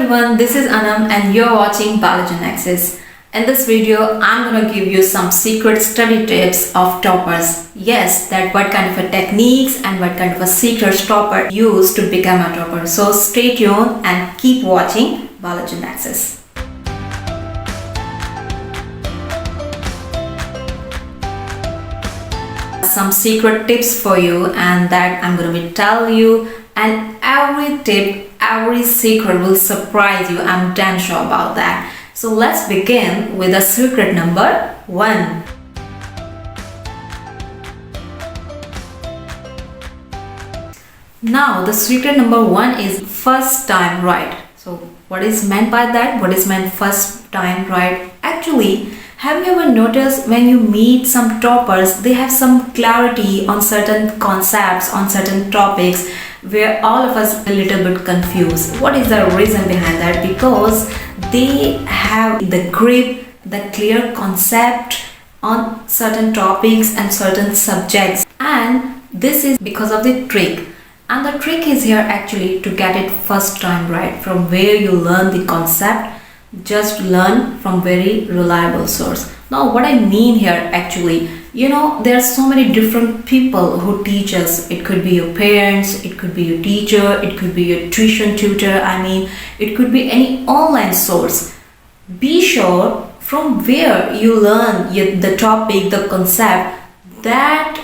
everyone, this is Anam and you're watching Nexus. In this video, I'm gonna give you some secret study tips of toppers. Yes, that what kind of a techniques and what kind of a secret topper use to become a topper. So stay tuned and keep watching Nexus. Some secret tips for you and that I'm going to be tell you, and every tip, every secret will surprise you. I'm damn sure about that. So let's begin with the secret number 1. Now the secret number 1 is first time right. So what is meant by that? What is meant first time right? Actually, have you ever noticed when you meet some toppers, they have some clarity on certain concepts, on certain topics, where all of us are a little bit confused. What is the reason behind that? Because they have the grip, the clear concept on certain topics and certain subjects. And this is because of the trick. And the trick is here actually to get it first time right. From where you learn the concept, just learn from very reliable source. Now what I mean here actually, there are so many different people who teach us. It could be your parents, it could be your teacher, it could be your tuition tutor, it could be any online source. Be sure from where you learn the topic, the concept, that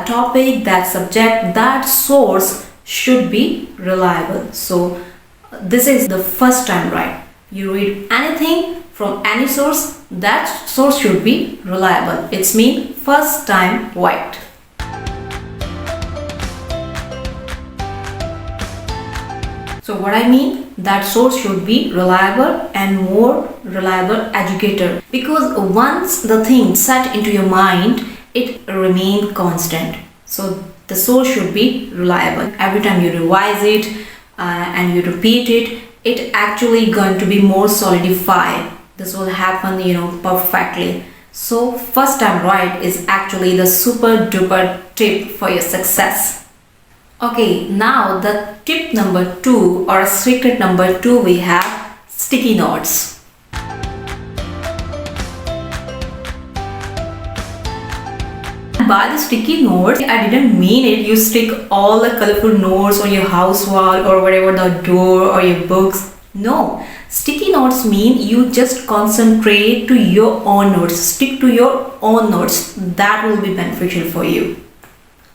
topic, that subject, that source should be reliable. So this is the first time right. You read anything from any source, that source should be reliable. It's mean first time right. So what I mean, that source should be reliable and more reliable educator, because once the thing set into your mind, it remain constant. So the source should be reliable. Every time you revise it and you repeat it, it actually going to be more solidified. This will happen perfectly. So first time right is actually the super duper tip for your success. Okay, now the tip number 2 or secret number 2, we have sticky notes. By the sticky notes, I didn't mean it you stick all the colorful notes on your house wall or whatever, the door or your books. No, sticky notes mean you just concentrate to your own notes, stick to your own notes. That will be beneficial for you.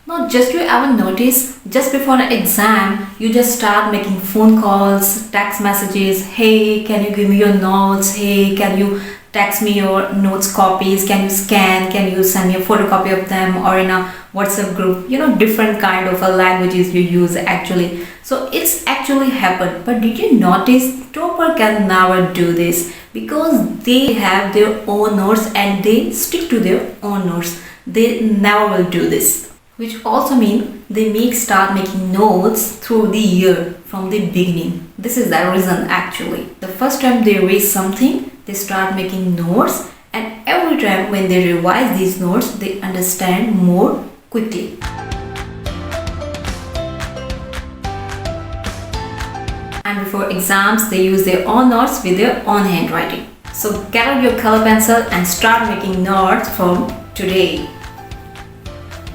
Now just you ever notice, just before an exam, you just start making phone calls, text messages. Hey, can you give me your notes? Hey, can you text me your notes copies? Can you scan? Can you send me a photocopy of them, or in a WhatsApp group? Different kind of languages you use actually. So it's actually happened. But did you notice topper can never do this, because they have their own notes and they stick to their own notes. They never will do this. Which also means they start making notes through the year from the beginning. This is the reason actually. The first time they read something, they start making notes, and every time when they revise these notes, they understand more quickly. And before exams, they use their own notes with their own handwriting. So get out your color pencil and start making notes from today.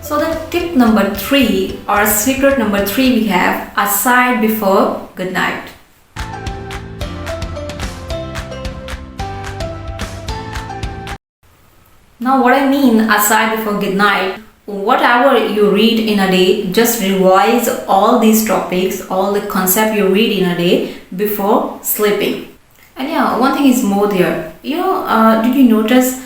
So the tip number 3 or secret number 3, we have aside before good night. Now what I mean aside before good night, whatever you read in a day, just revise all these topics, all the concept you read in a day before sleeping. And yeah, one thing is more there. Did you notice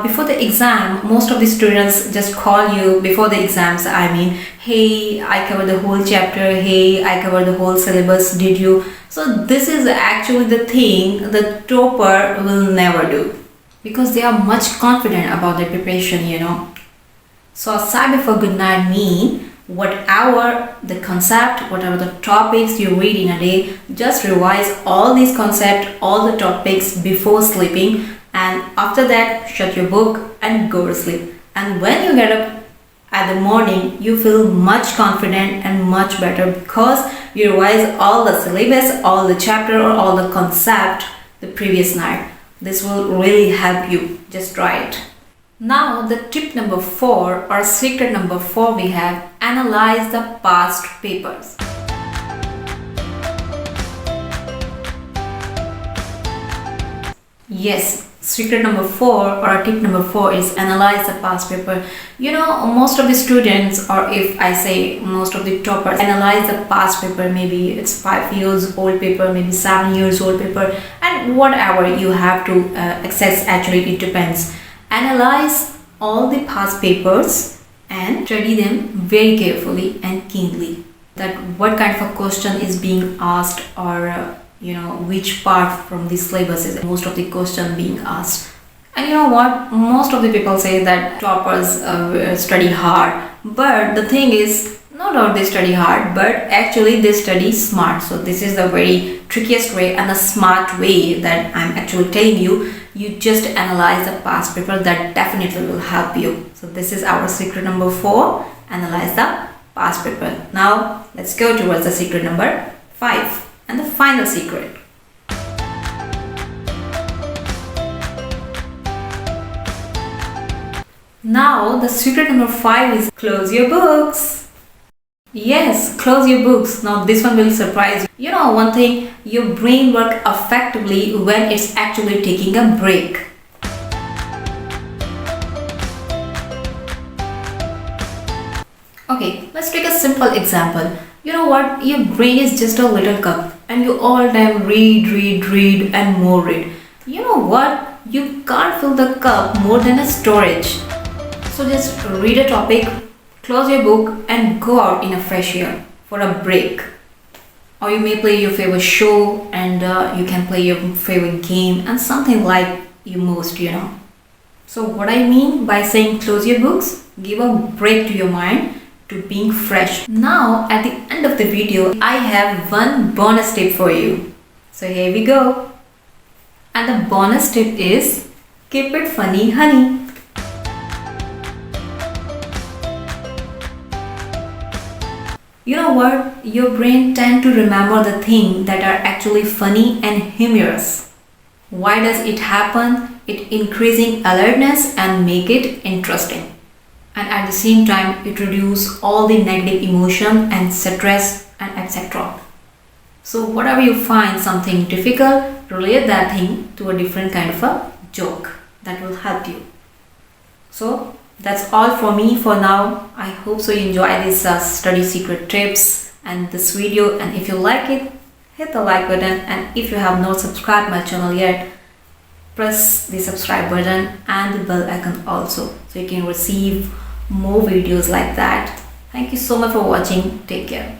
before the exam, most of the students just call you before the exams. Hey, I covered the whole chapter. Hey, I covered the whole syllabus. Did you? So this is actually the thing the topper will never do, because they are much confident about their preparation, So aside before good night mean whatever the concept, whatever the topics you read in a day, just revise all these concepts, all the topics before sleeping, and after that shut your book and go to sleep. And when you get up at the morning, you feel much confident and much better, because you revise all the syllabus, all the chapter or all the concept the previous night. This will really help you. Just try it. Now the tip number 4 or secret number 4 we have, analyze the past papers. Yes, secret number 4 or tip number 4 is analyze the past paper. Most of the students, or if I say most of the toppers, analyze the past paper. Maybe it's 5 years old paper, maybe 7 years old paper, and whatever you have to access. Actually, it depends. Analyze all the past papers and study them very carefully and keenly. That what kind of a question is being asked, or which part from the syllabus is most of the question being asked. And you know what, most of the people say that toppers study hard, but the thing is, not that they study hard, but actually they study smart. So this is the very trickiest way and the smart way that I'm actually telling you. You just analyze the past paper. That definitely will help you. So this is our secret number 4, analyze the past paper. Now let's go towards the secret number 5 and the final secret. Now the secret number 5 is close your books. Yes, close your books. Now this one will surprise you. One thing, your brain works effectively when it's actually taking a break. Okay, let's take a simple example. You know what? Your brain is just a little cup and you all time read and more read. You know what? You can't fill the cup more than a storage. So just read a topic, close your book and go out in a fresh air for a break. Or you may play your favorite show, and you can play your favorite game and something like you most. So what I mean by saying close your books, give a break to your mind to being fresh. Now at the end of the video, I have one bonus tip for you. So here we go. And the bonus tip is, keep it funny, honey. You know what? Your brain tends to remember the things that are actually funny and humorous. Why does it happen? It increasing alertness and make it interesting. And at the same time, it reduces all the negative emotion and stress and etc. So whatever you find something difficult, relate that thing to a different kind of a joke. That will help you. So that's all for me for now. I hope so you enjoy these study secret tips and this video, and if you like it, hit the like button, and if you have not subscribed my channel yet, press the subscribe button and the bell icon also, so you can receive more videos like that. Thank you so much for watching. Take care.